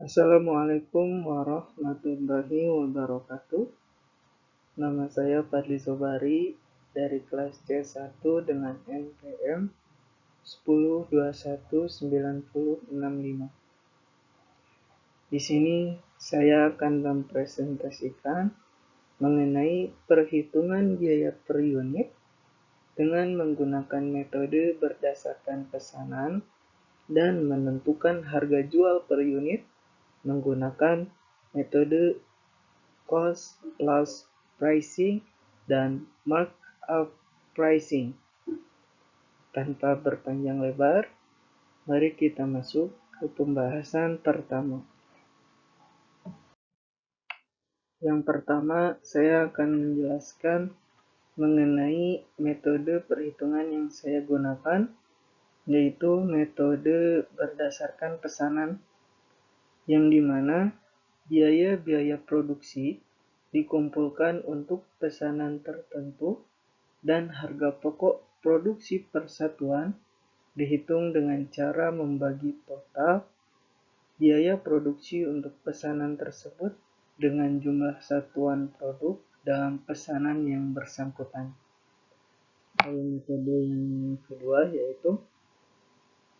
Assalamualaikum warahmatullahi wabarakatuh. Nama saya Fadli Sobari dari kelas C1 dengan NPM 10219065. Di sini saya akan mempresentasikan mengenai perhitungan biaya per unit dengan menggunakan metode berdasarkan pesanan dan menentukan harga jual per unit menggunakan metode cost plus pricing dan markup pricing. Tanpa berpanjang lebar, mari kita masuk ke pembahasan pertama. Yang pertama, saya akan menjelaskan mengenai metode perhitungan yang saya gunakan, yaitu metode berdasarkan pesanan, yang dimana biaya-biaya produksi dikumpulkan untuk pesanan tertentu dan harga pokok produksi persatuan dihitung dengan cara membagi total biaya produksi untuk pesanan tersebut dengan jumlah satuan produk dalam pesanan yang bersangkutan. Lalu metode yang kedua yaitu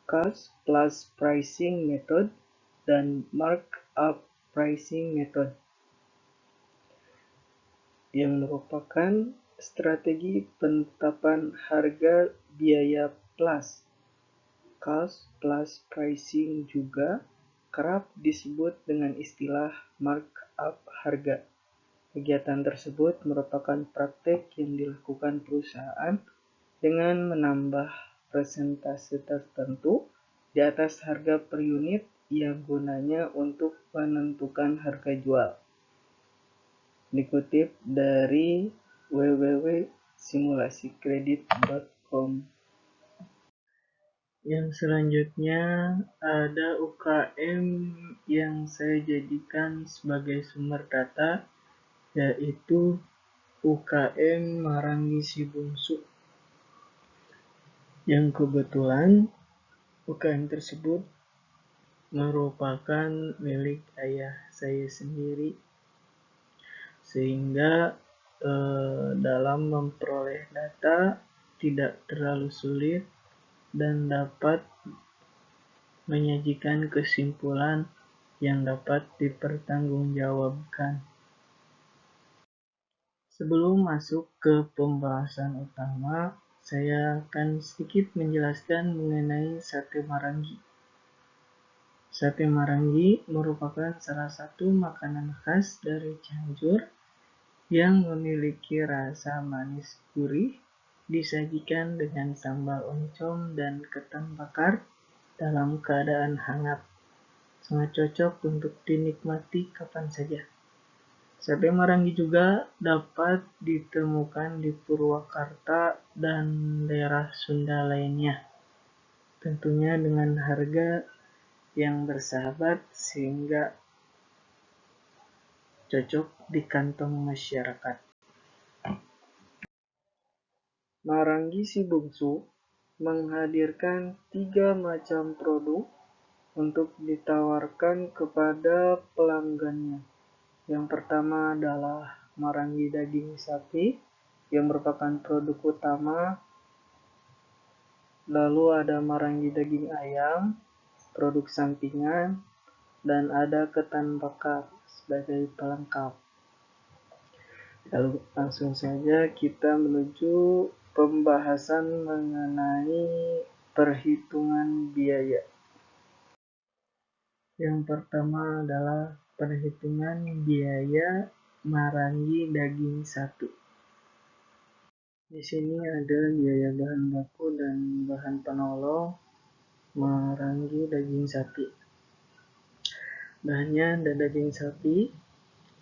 cost plus pricing method dan markup pricing method, yang merupakan strategi penetapan harga biaya plus cost plus pricing, juga kerap disebut dengan istilah markup harga. Kegiatan tersebut merupakan praktek yang dilakukan perusahaan dengan menambah persentase tertentu di atas harga per unit yang gunanya untuk menentukan harga jual. Dikutip dari www.simulasikredit.com. Yang selanjutnya ada UKM yang saya jadikan sebagai sumber data, yaitu UKM Maranggi Si Bungsu, yang kebetulan UKM tersebut merupakan milik ayah saya sendiri, sehingga dalam memperoleh data tidak terlalu sulit dan dapat menyajikan kesimpulan yang dapat dipertanggungjawabkan. Sebelum masuk ke pembahasan utama, saya akan sedikit menjelaskan mengenai sate Maranggi. Sate Maranggi merupakan salah satu makanan khas dari Cianjur yang memiliki rasa manis gurih, disajikan dengan sambal oncom dan ketan bakar dalam keadaan hangat. Sangat cocok untuk dinikmati kapan saja. Sate Maranggi juga dapat ditemukan di Purwakarta dan daerah Sunda lainnya, tentunya dengan harga yang bersahabat sehingga cocok di kantong masyarakat. Maranggi Si Bungsu menghadirkan 3 macam produk untuk ditawarkan kepada pelanggannya. Yang pertama adalah Maranggi daging sapi yang merupakan produk utama. Lalu ada Maranggi daging ayam, produk sampingan, dan ada ketan bakar sebagai pelengkap. Lalu langsung saja kita menuju pembahasan mengenai perhitungan biaya. Yang pertama adalah perhitungan biaya Maranggi daging 1. Di sini ada biaya bahan baku dan bahan penolong Maranggi daging sapi. Bahannya ada daging sapi,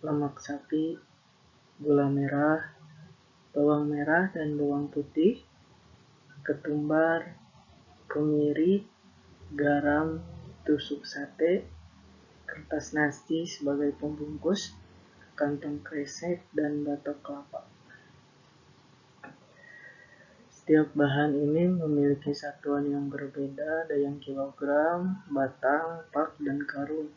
lemak sapi, gula merah, bawang merah dan bawang putih, ketumbar, kemiri, garam, tusuk sate, kertas nasi sebagai pembungkus, kantong kresek, dan batok kelapa. Setiap bahan ini memiliki satuan yang berbeda, ada yang kilogram, batang, pak, dan karung.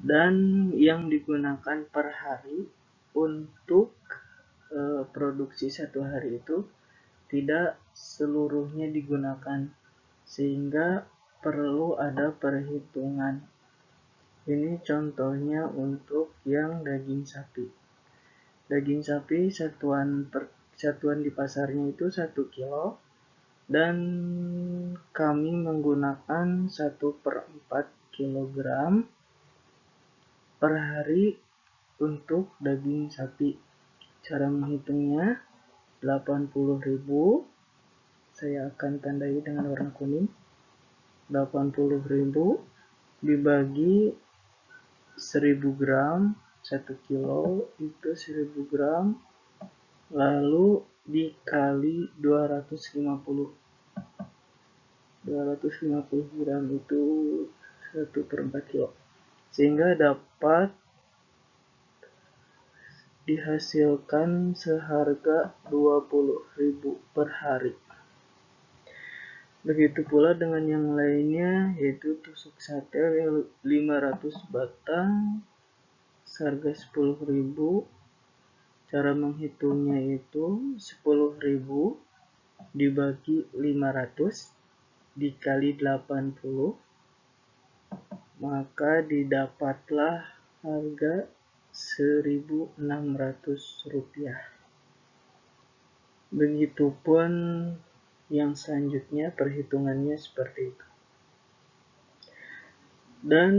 dan yang digunakan per hari untuk produksi satu hari itu tidak seluruhnya digunakan, sehingga perlu ada perhitungan. Ini contohnya untuk yang daging sapi. Daging sapi satuan di pasarnya itu 1 kilo, dan kami menggunakan 1/4 kilogram per hari untuk daging sapi. Cara menghitungnya 80.000, saya akan tandai dengan warna kuning. 80.000 dibagi 1000 gram, 1 kilo itu 1000 gram, lalu dikali 250 gram itu 1/4 kilo, sehingga dapat dihasilkan seharga 20.000 per hari. Begitu pula dengan yang lainnya, yaitu tusuk sate 500 batang seharga 10.000. Cara menghitungnya itu 10.000 dibagi 500 dikali 80, maka didapatlah harga Rp1.600. Begitupun yang selanjutnya, perhitungannya seperti itu. Dan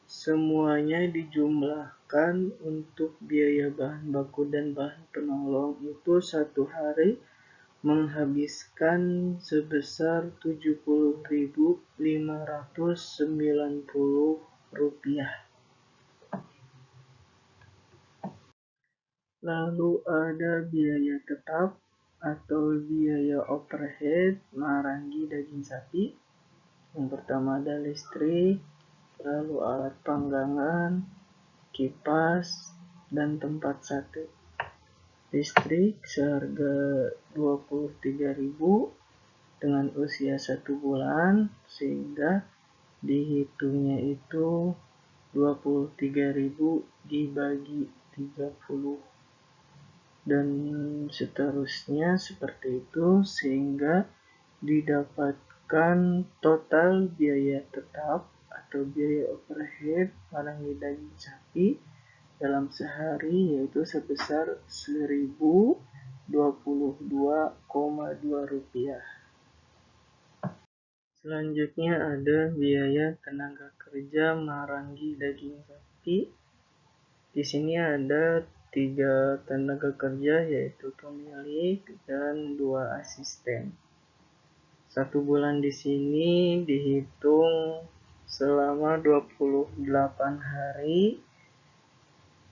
semuanya dijumlahkan untuk biaya bahan baku dan bahan penolong itu satu hari menghabiskan sebesar Rp7.590. Lalu ada biaya tetap atau biaya overhead marangi daging sapi. Yang pertama ada listrik, lalu alat panggangan, kipas, dan tempat sate. Listrik seharga 23.000 dengan usia 1 bulan, sehingga dihitungnya itu 23.000 dibagi 30, dan seterusnya seperti itu, sehingga didapatkan total biaya tetap atau biaya overhead marangi daging sapi dalam sehari yaitu sebesar Rp1.022,2. Selanjutnya ada biaya tenaga kerja marangi daging sapi. Di sini ada 3 tenaga kerja, yaitu pemilik dan 2 asisten. 1 bulan di sini dihitung selama 28 hari,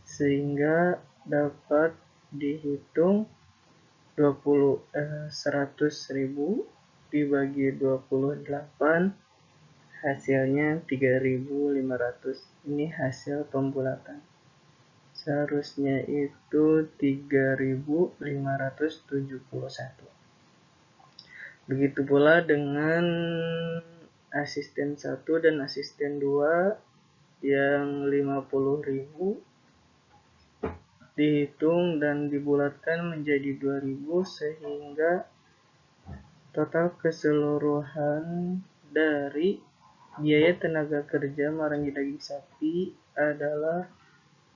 sehingga dapat dihitung 100.000 dibagi 28, hasilnya 3.500. Ini hasil pembulatan. Seharusnya itu 3.571. Begitu pula dengan asisten 1 dan asisten 2 yang 50.000 dihitung dan dibulatkan menjadi 2.000, sehingga total keseluruhan dari biaya tenaga kerja marangi daging sapi adalah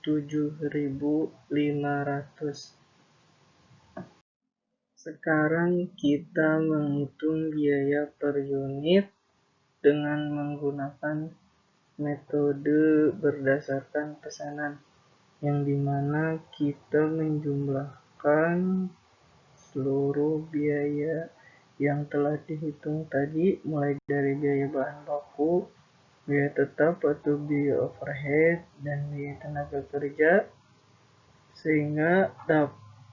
7.500. Sekarang kita menghitung biaya per unit dengan menggunakan metode berdasarkan pesanan, yang dimana kita menjumlahkan seluruh biaya yang telah dihitung tadi, mulai dari biaya bahan baku, biaya tetap atau biaya overhead, dan biaya tenaga kerja, sehingga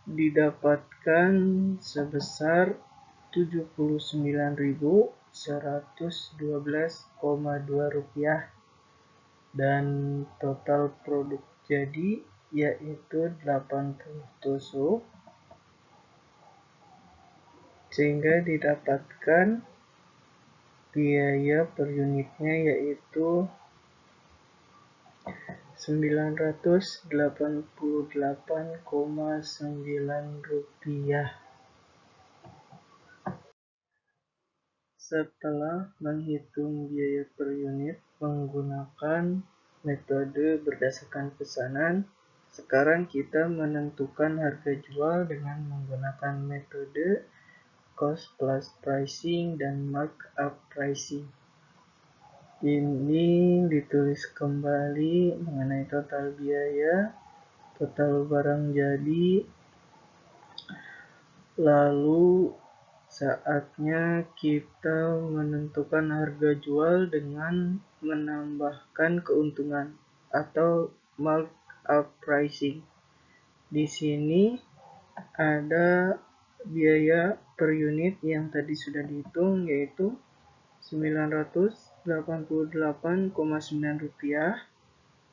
didapatkan sebesar Rp79.112,2, dan total produk jadi yaitu 80 tusuk, sehingga didapatkan biaya per unitnya yaitu Rp988,9. Setelah menghitung biaya per unit menggunakan metode berdasarkan pesanan, sekarang kita menentukan harga jual dengan menggunakan metode cost plus pricing dan markup pricing. Ini ditulis kembali mengenai total biaya, total barang jadi, lalu saatnya kita menentukan harga jual dengan menambahkan keuntungan atau markup pricing. Di sini ada biaya per unit yang tadi sudah dihitung, yaitu Rp988,9,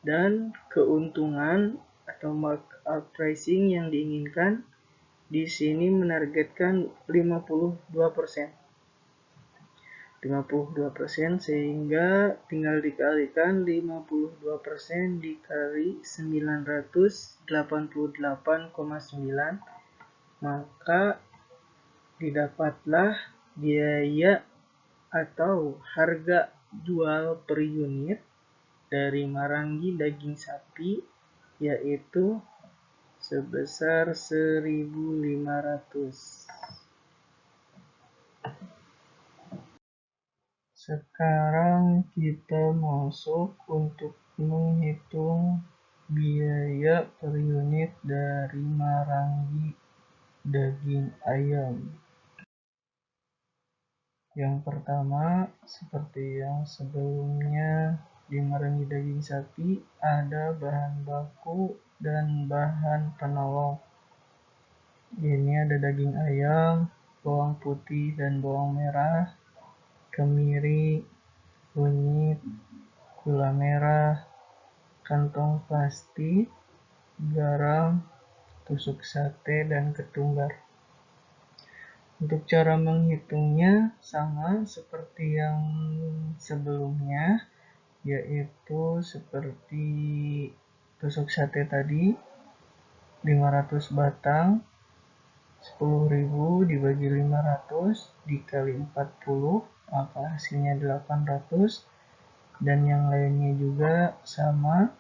dan keuntungan atau markup pricing yang diinginkan di sini menargetkan 52%. 52%, sehingga tinggal dikalikan 52% dikali 988,9, maka didapatlah biaya atau harga jual per unit dari Maranggi daging sapi, yaitu sebesar 1.500. Sekarang kita masuk untuk menghitung biaya per unit dari Maranggi daging ayam. Yang pertama, seperti yang sebelumnya, di Maranggi daging sapi ada bahan baku dan bahan penolong. Ini ada daging ayam, bawang putih dan bawang merah, kemiri, kunyit, gula merah, kantong plastik, garam, tusuk sate, dan ketumbar. Untuk cara menghitungnya sama seperti yang sebelumnya, yaitu seperti tusuk sate tadi, 500 batang, 10.000 dibagi 500 dikali 40, maka hasilnya 800, dan yang lainnya juga sama,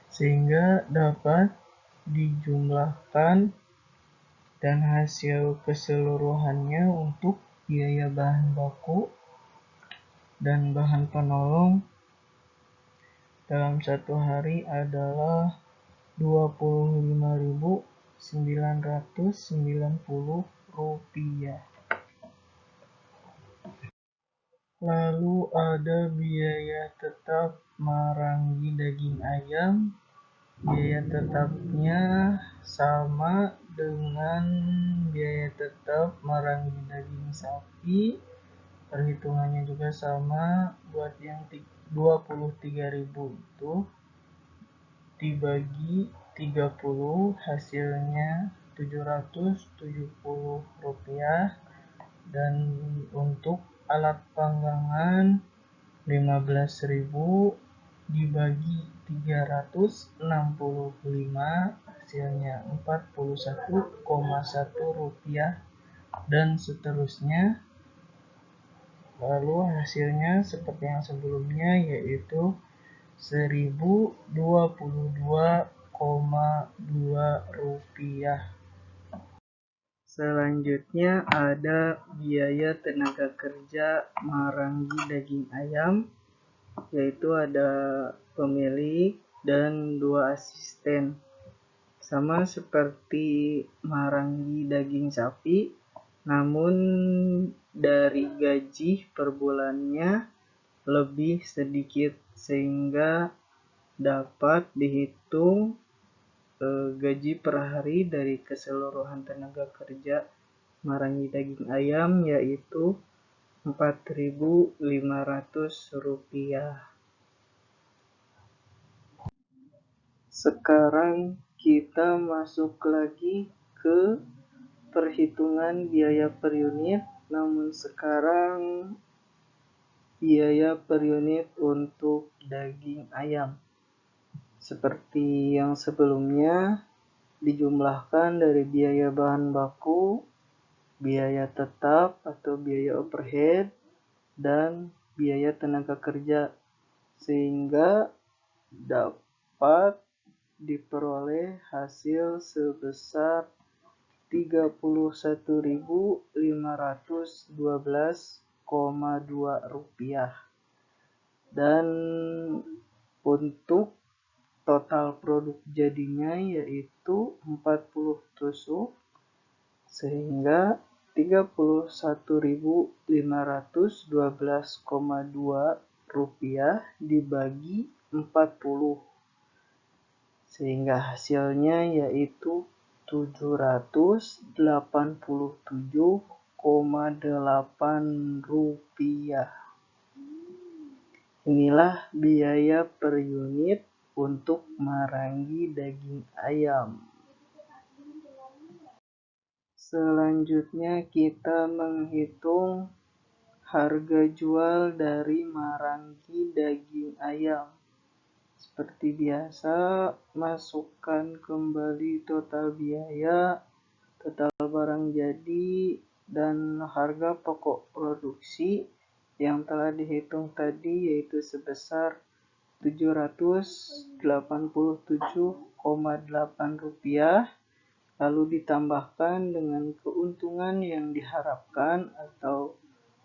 sehingga dapat dijumlahkan dan hasil keseluruhannya untuk biaya bahan baku dan bahan penolong dalam satu hari adalah Rp25.990. Lalu ada biaya tetap Maranggi daging ayam. Biaya tetapnya sama dengan biaya tetap Maranggi daging sapi. Perhitungannya juga sama. Buat yang 23.000 itu dibagi 30, hasilnya Rp770. Dan untuk alat panggangan 15.000 dibagi 365, hasilnya Rp41,1, dan seterusnya. Lalu hasilnya seperti yang sebelumnya, yaitu Rp1.022,2. Selanjutnya ada biaya tenaga kerja Maranggi daging ayam, yaitu ada pemilik dan 2 asisten. Sama seperti Maranggi daging sapi, namun dari gaji per bulannya lebih sedikit, sehingga dapat dihitung gaji per hari dari keseluruhan tenaga kerja Maranggi daging ayam, yaitu Rp4.500. Sekarang kita masuk lagi ke perhitungan biaya per unit, namun sekarang biaya per unit untuk daging ayam. Seperti yang sebelumnya, dijumlahkan dari biaya bahan baku, biaya tetap atau biaya overhead, dan biaya tenaga kerja, sehingga dapat diperoleh hasil sebesar Rp31.512,2. Dan untuk total produk jadinya yaitu 40 tusuk, sehingga Rp31.512,2 dibagi 40, sehingga hasilnya yaitu Rp787,8. Inilah biaya per unit untuk marangi daging ayam. Selanjutnya kita menghitung harga jual dari marangi daging ayam. Seperti biasa, masukkan kembali total biaya, total barang jadi, dan harga pokok produksi yang telah dihitung tadi, yaitu sebesar Rp787,8, lalu ditambahkan dengan keuntungan yang diharapkan atau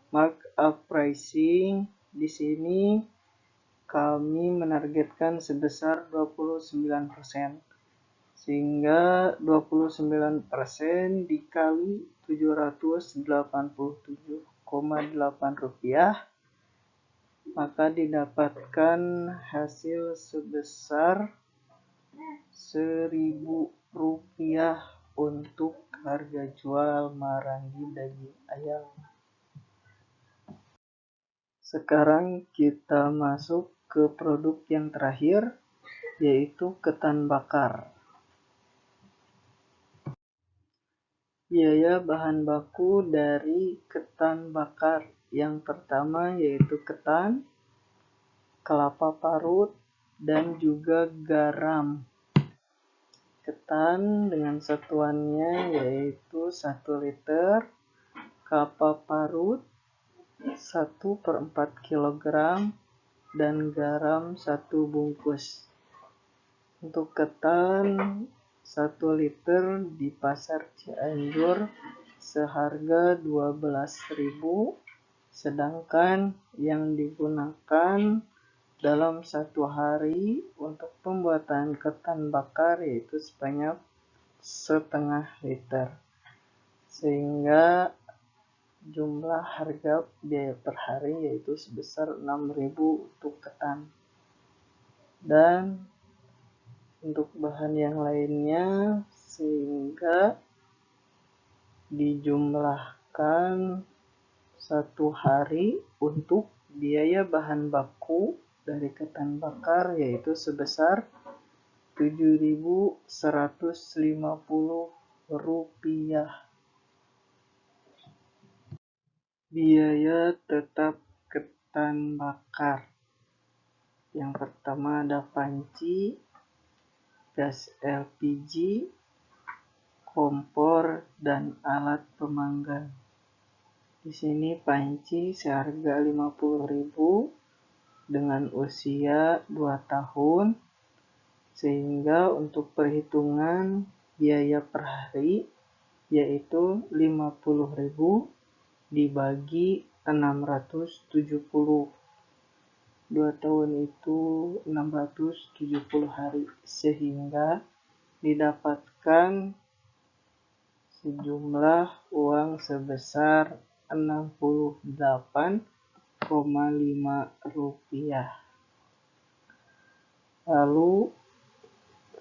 markup pricing. Di sini kami menargetkan sebesar 29%, sehingga 29% dikali Rp787,8, maka didapatkan hasil sebesar Rp1.000 untuk harga jual marangi daging ayam. Sekarang kita masuk ke produk yang terakhir, yaitu ketan bakar. Biaya bahan baku dari ketan bakar yang pertama yaitu ketan, kelapa parut, dan juga garam. Ketan dengan satuannya yaitu 1 liter, kelapa parut 1/4 kg, dan garam 1 bungkus. Untuk ketan 1 liter di pasar Cianjur seharga Rp12.000, sedangkan yang digunakan dalam satu hari untuk pembuatan ketan bakar yaitu sebanyak setengah liter, sehingga jumlah harga biaya per hari yaitu sebesar Rp6.000 untuk ketan. Dan untuk bahan yang lainnya, sehingga dijumlahkan satu hari untuk biaya bahan baku dari ketan bakar yaitu sebesar Rp7.150. Biaya tetap ketan bakar. Yang pertama ada panci, gas LPG, kompor, dan alat pemanggang. Di sini panci seharga Rp50.000 dengan usia 2 tahun, sehingga untuk perhitungan biaya per hari yaitu Rp50.000 dibagi 670. 2 tahun itu 670 hari, sehingga didapatkan sejumlah uang sebesar Rp68,5. Lalu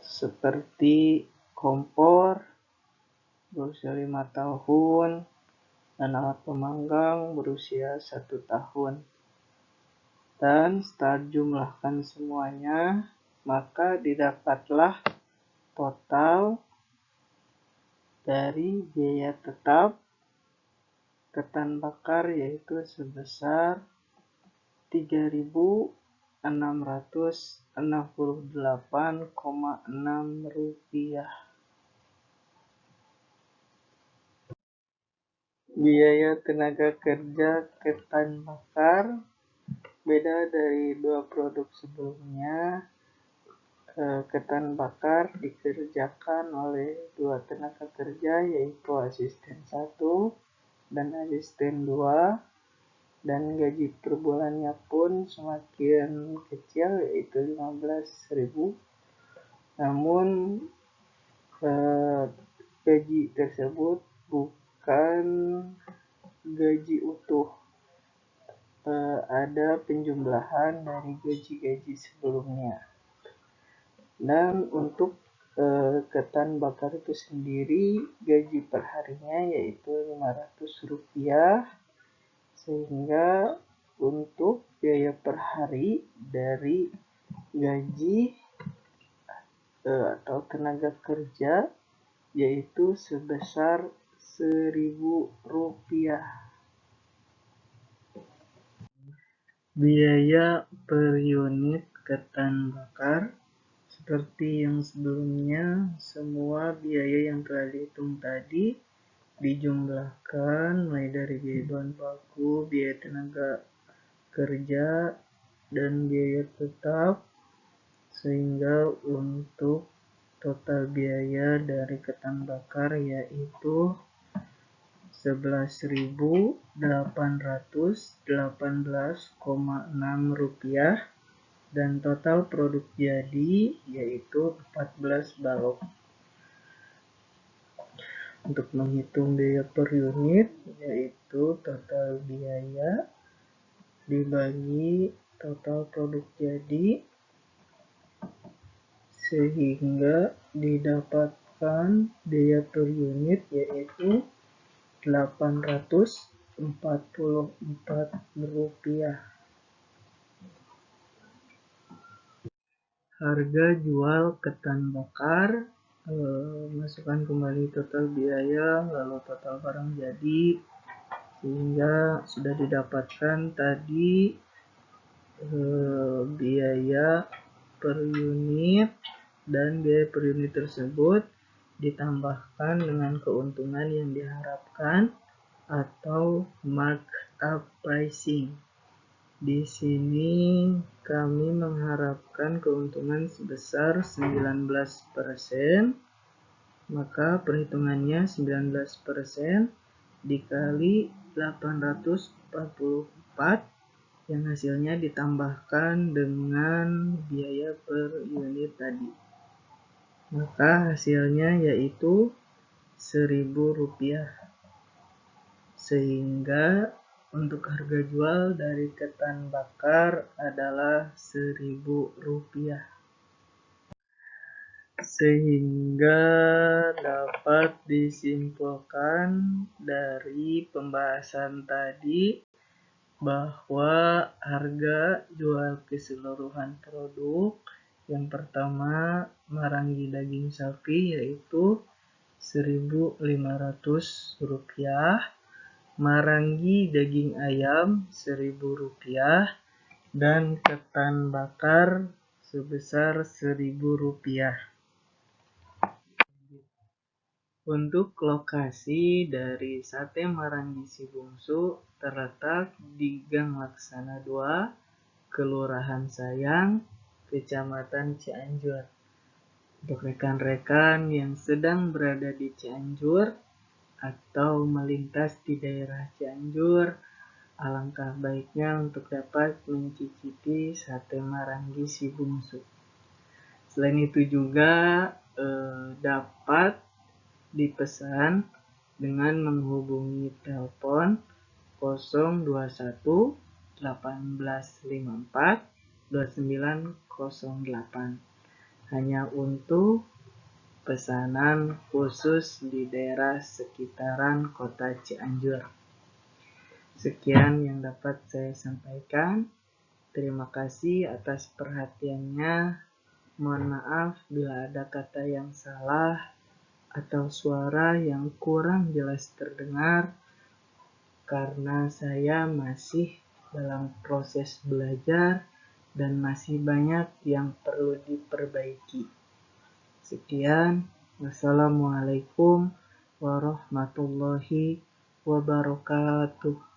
seperti kompor berusia 5 tahun dan alat pemanggang berusia 1 tahun. Dan setelah jumlahkan semuanya, maka didapatlah total dari biaya tetap ketan bakar yaitu sebesar Rp3.600,000 Rp668,6. Biaya tenaga kerja ketan bakar beda dari dua produk sebelumnya. Ketan bakar dikerjakan oleh dua tenaga kerja, yaitu asisten 1 dan asisten 2, dan gaji per bulannya pun semakin kecil, yaitu 15.000. Namun gaji tersebut bukan gaji utuh, ada penjumlahan dari gaji-gaji sebelumnya. Dan untuk ketan bakar itu sendiri, gaji per harinya yaitu Rp500, sehingga untuk biaya per hari dari gaji atau tenaga kerja yaitu sebesar Rp1.000. Biaya per unit ketan bakar seperti yang sebelumnya, semua biaya yang telah dihitung tadi dijumlahkan mulai dari biaya bahan baku, biaya tenaga kerja, dan biaya tetap, sehingga untuk total biaya dari ketan bakar yaitu Rp11.818,6, dan total produk jadi yaitu 14 balok. Untuk menghitung biaya per unit, yaitu total biaya dibagi total produk jadi, sehingga didapatkan biaya per unit yaitu Rp844. Harga jual ketan bakar, masukkan kembali total biaya lalu total barang jadi, sehingga sudah didapatkan tadi biaya per unit, dan biaya per unit tersebut ditambahkan dengan keuntungan yang diharapkan atau markup pricing. Di sini kami mengharapkan keuntungan sebesar 19%, maka perhitungannya 19% dikali 844, yang hasilnya ditambahkan dengan biaya per unit tadi. Maka hasilnya yaitu Rp1.000. Sehingga untuk harga jual dari ketan bakar adalah Rp1.000. Sehingga dapat disimpulkan dari pembahasan tadi bahwa harga jual keseluruhan produk yang pertama marangi daging sapi yaitu Rp1.500, marangi daging ayam Rp1.000, dan ketan bakar sebesar Rp1.000. Untuk lokasi dari Sate Marangi Si Bungsu terletak di Gang Laksana 2, Kelurahan Sayang, Kecamatan Cianjur. Untuk rekan-rekan yang sedang berada di Cianjur atau melintas di daerah Cianjur, alangkah baiknya untuk dapat mencicipi Sate Marangi Si Bungsu. Selain itu juga dapat dipesan dengan menghubungi telepon 021 1854 2908 hanya untuk pesanan khusus di daerah sekitaran kota Cianjur. Sekian yang dapat saya sampaikan. Terima kasih atas perhatiannya. Mohon maaf bila ada kata yang salah atau suara yang kurang jelas terdengar, karena saya masih dalam proses belajar dan masih banyak yang perlu diperbaiki. Sekian, wassalamualaikum warahmatullahi wabarakatuh.